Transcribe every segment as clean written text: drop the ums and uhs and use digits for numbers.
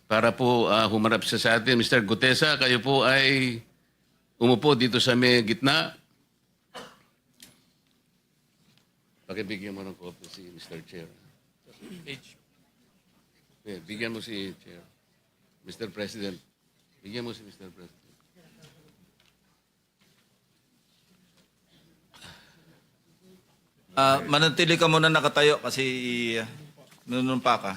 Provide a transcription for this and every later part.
para po humarap siya sa atin. Mr. Gutesa, kayo po ay umupo dito sa may gitna. Pakibigyan mo ng copy si Mr. Chair. Bigyan mo si Chair. Mr. President. Bigyan mo si Mr. President. Manatili ka muna nakatayo kasi nunumpa ka.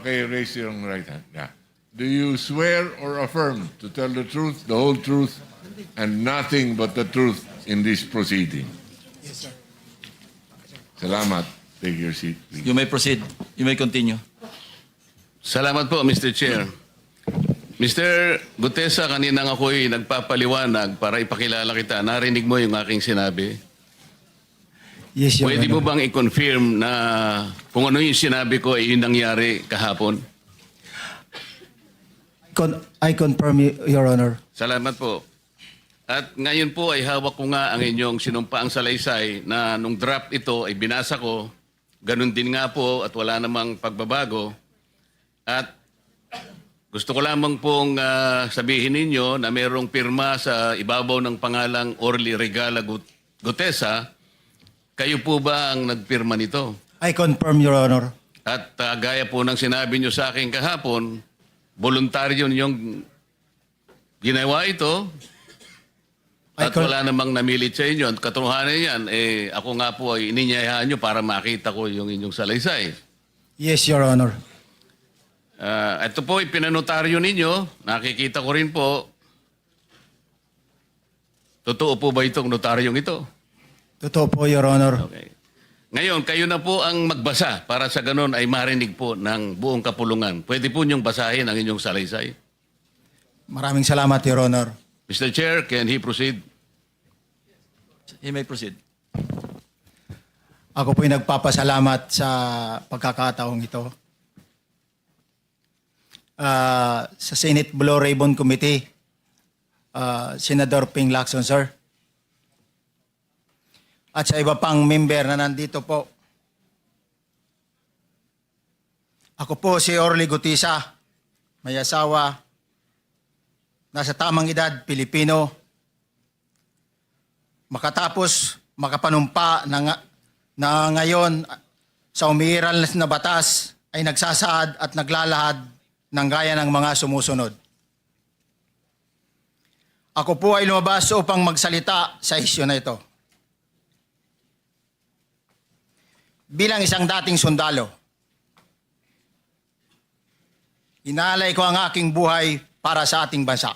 Raise your right hand. Yeah. Do you swear or affirm to tell the truth, the whole truth, and nothing but the truth in this proceeding? Yes, sir. Salamat. Take your seat, please. You may proceed. You may continue. Salamat po, Mr. Chair. Mr. Gutesa, kanina ako'y nagpapaliwanag para ipakilala kita. Narinig mo yung aking sinabi. Yes, Your Pwede mo Honor. bang i-confirm na kung ano yung sinabi ko ay yun nangyari kahapon? I confirm, Your Honor. Salamat po. At ngayon po ay hawak ko nga ang inyong sinumpaang salaysay na nung draft ito ay binasa ko. Ganun din nga po at wala namang pagbabago. At gusto ko lamang pong sabihin ninyo na mayroong pirma sa ibabaw ng pangalang Orly Regala Gutesa. Kayo po ba ang nagpirma nito? I confirm, Your Honor. At gaya po ng sinabi nyo sa akin kahapon, voluntaryo ninyong ginawa ito at wala namang namilit sa inyo. At katotohanan yan, ako nga po ay ininyayahan nyo para makita ko yung inyong salaysay. Yes, Your Honor. Ito po ipinanotaryo ninyo. Nakikita ko rin po. Totoo po ba itong notaryong ito? Totoo po, Your Honor. Okay. Ngayon, kayo na po ang magbasa para sa ganun ay marinig po ng buong kapulungan. Pwede po niyong basahin ang inyong salaysay. Maraming salamat, Your Honor. Mr. Chair, can he proceed? You may proceed. Ako po'y nagpapasalamat sa pagkakataong ito. Sa Senate Blue Ribbon Committee, Senador Ping Lacson, sir. At sa iba pang member na nandito po. Ako po si Orly Gutesa, may asawa, nasa tamang edad, Pilipino. Makatapos makapanumpa na ngayon sa umiiral na batas ay nagsasaad at naglalahad ng gaya ng mga sumusunod. Ako po ay lumabas upang magsalita sa isyu na ito. Bilang isang dating sundalo, inaalay ko ang aking buhay para sa ating bansa.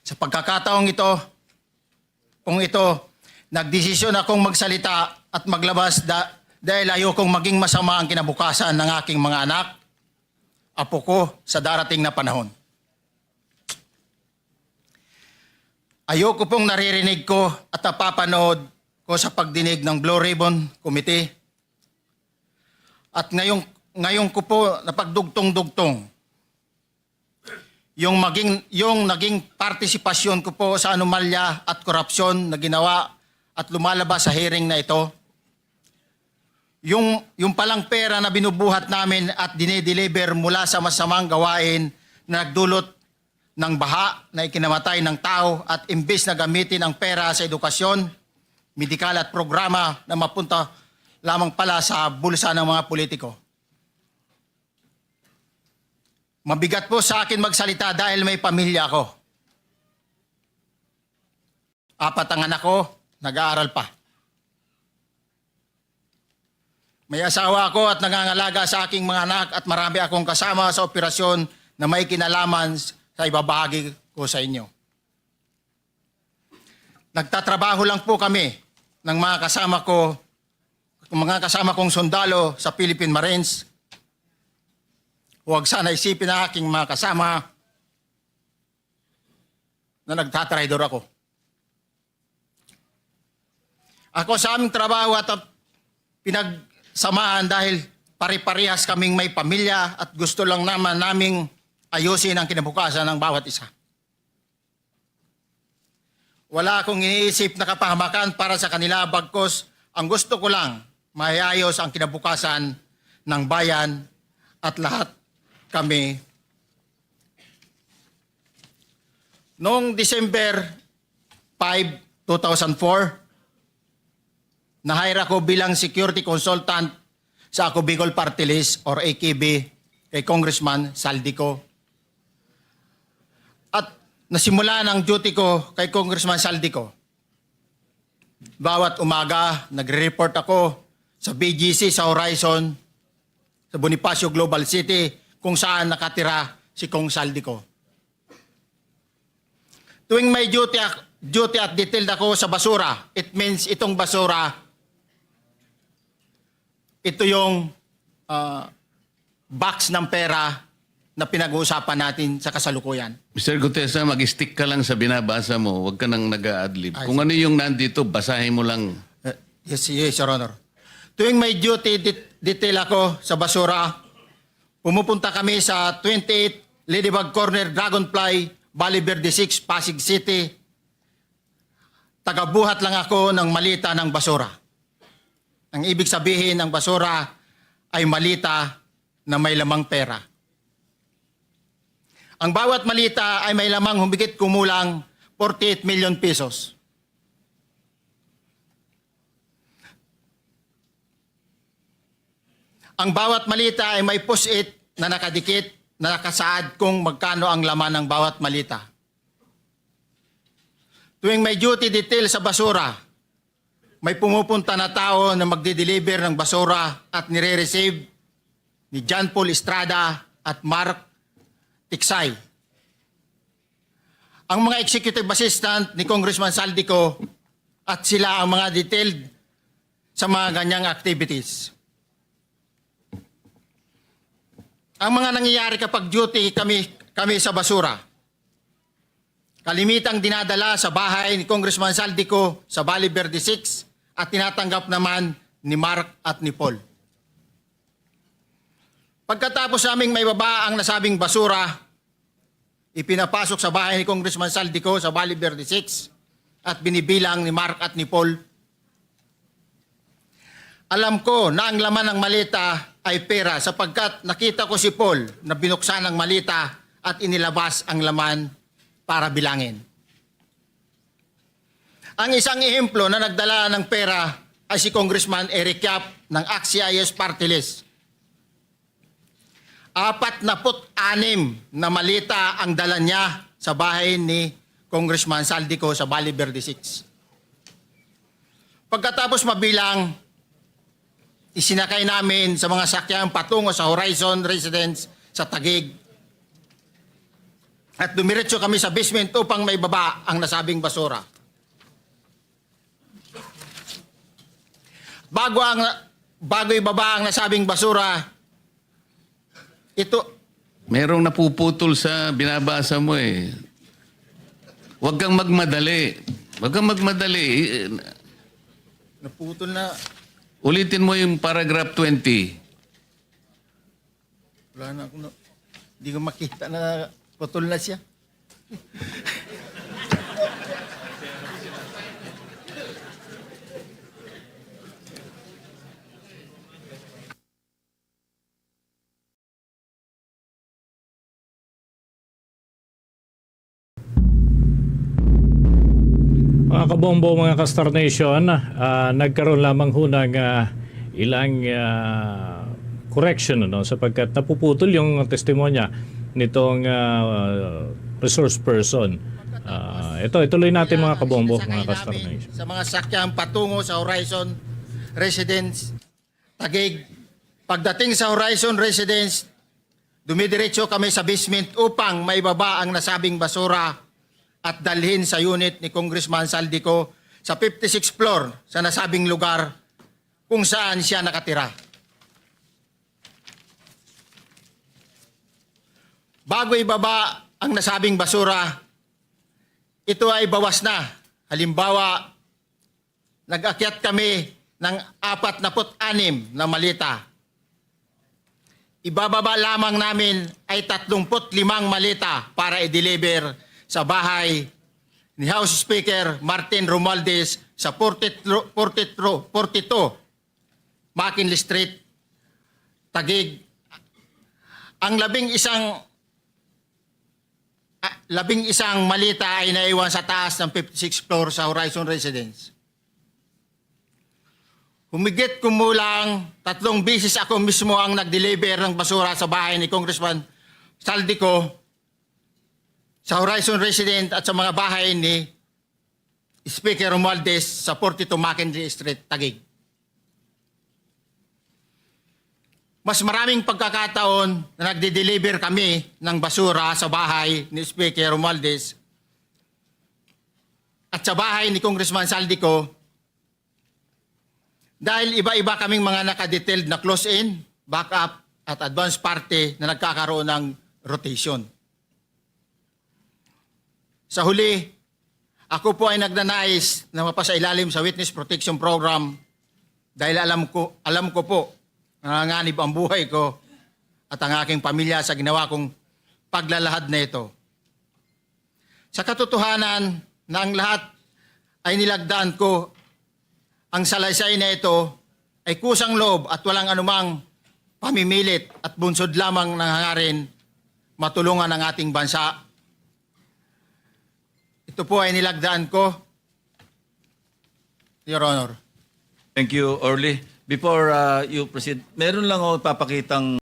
Sa pagkakataong ito, nagdesisyon akong magsalita at maglabas dahil ayokong maging masama ang kinabukasan ng aking mga anak, apo ko sa darating na panahon. Ayoko pong naririnig ko at napapanood ko sa pagdinig ng Blue Ribbon Committee. At ngayon ko po napagdugtong-dugtong yung naging partisipasyon ko po sa anomalya at korupsyon na ginawa at lumalabas sa hearing na ito. Yung palang pera na binubuhat namin at dinedeliver mula sa masamang gawain na nagdulot ng baha na ikinamatay ng tao at imbes na gamitin ang pera sa edukasyon, medikal at programa na mapunta lamang pala sa bulsa ng mga politiko. Mabigat po sa akin magsalita dahil may pamilya ako. 4 ang anak ko, nag-aaral pa. May asawa ako at nangangalaga sa aking mga anak at marami akong kasama sa operasyon na may kinalaman sa ibabahagi ko sa inyo. Nagtatrabaho lang po kami ng mga kasama kong sundalo sa Philippine Marines. Huwag sana isipin na aking mga kasama na nagtatraidor ako. Ako sa aming trabaho at pinagsamahan dahil pare-parehas kaming may pamilya at gusto lang naman naming ayusin ang kinabukasan ng bawat isa. Wala akong iniisip na kapahamakan para sa kanila, bagkus ang gusto ko lang maayos ang kinabukasan ng bayan at lahat kami. Noong December 5, 2004, na-hire ako bilang security consultant sa Ako Bicol Party List or AKB kay Congressman Saldico. At nasimula ng duty ko kay Congressman Saldico. Bawat umaga, nagre-report ako sa BGC sa Horizon, sa Bonifacio Global City, kung saan nakatira si Kong Saldico. Tuwing may duty at detailed ako sa basura, it means itong basura, ito yung box ng pera na pinag-uusapan natin sa kasalukuyan. Mr. Gutesa, mag-stick ka lang sa binabasa mo. Huwag ka nang nag-a-adlib. Kung ano yung nandito, basahin mo lang. Yes, Your Honor. Tuwing may duty detail ako sa basura, pumupunta kami sa 28 Ladybug Corner, Dragonfly, Valle Verde 6, Pasig City. Tagabuhat lang ako ng malita ng basura. Ang ibig sabihin ng basura ay malita na may lamang pera. Ang bawat malita ay may lamang humigit kumulang 48 million pesos. Ang bawat malita ay may post-it na nakadikit na nakasaad kung magkano ang laman ng bawat malita. Tuwing may duty detail sa basura, may pumupunta na tao na magde-deliver ng basura at nire-receive ni John Paul Estrada at Mark Tiksay. Ang mga executive assistant ni Congressman Saldico at sila ang mga detailed sa mga ganyang activities. Ang mga nangyayari kapag duty kami sa basura, kalimitang dinadala sa bahay ni Congressman Saldico sa Valle Verde 6 at tinatanggap naman ni Mark at ni Paul. Pagkatapos naming may baba ang nasabing basura, ipinapasok sa bahay ni Congressman Saldico sa Valle Verde 6 at binibilang ni Mark at ni Paul. Alam ko na ang laman ng malita ay pera sapagkat nakita ko si Paul na binuksan ang malita at inilabas ang laman para bilangin. Ang isang ehemplo na nagdala ng pera ay si Congressman Eric Yap ng AXIS Party List. 46 na malita ang dala niya sa bahay ni Congressman Saldico sa Valle Verde 6. Pagkatapos mabilang, isinakay namin sa mga sakyan patungo sa Horizon Residence sa Taguig. At dumiretso kami sa basement upang may baba ang nasabing basura. Bago ibaba ang nasabing basura, ito, Merong napuputol sa binabasa mo eh. Huwag kang magmadali. Huwag kang magmadali. naputol na, Ulitin mo yung paragraph 20. wala na akong, hindi ko makita na putol na siya. Mga kabombo, mga Castor Nation, nagkaroon lamang ho ng ilang correction sapagkat napuputol yung testimonya nitong resource person. Ito, ituloy natin mga kabombo, mga Castor Nation. Sa mga sakyang patungo sa Horizon Residence, Taguig. Pagdating sa Horizon Residence, dumidiretso kami sa basement upang maibaba ang nasabing basura at dalhin sa unit ni Congressman Saldico sa 56th floor sa nasabing lugar kung saan siya nakatira. Bago ibaba ang nasabing basura, ito ay bawas na. Halimbawa, nag-akyat kami ng 46 na malita. Ibababa lamang namin ay 35 malita para i-deliver sa bahay ni House Speaker Martin Romualdez sa 42 McKinley Street, Taguig. Ang labing isang malita ay naiwan sa taas ng 56th floor sa Horizon Residence. Humigit kumulang 3 bisis ako mismo ang nag-deliver ng basura sa bahay ni Congressman Saldico, sa Horizon Residence at sa mga bahay ni Speaker Romualdez sa 42 McKinley Street, Taguig. Mas maraming pagkakataon na nagde-deliver kami ng basura sa bahay ni Speaker Romualdez at sa bahay ni Congressman Saldico dahil iba-iba kaming mga nakadetailed na close-in, backup at advance party na nagkakaroon ng rotation. Sa huli, ako po ay nagnanais na mapasailalim sa Witness Protection Program dahil alam ko po na nanganganib ang buhay ko at ang aking pamilya sa ginawa kong paglalahad na ito. Sa katotohanan na ang lahat ay nilagdaan ko, ang salaysay na ito ay kusang loob at walang anumang pamimilit at bunsod lamang ng hangarin matulungan ang ating bansa. Ito po ay nilagdaan ko, Your Honor. Thank you, Orly. Before you proceed, meron lang ako ipapakitang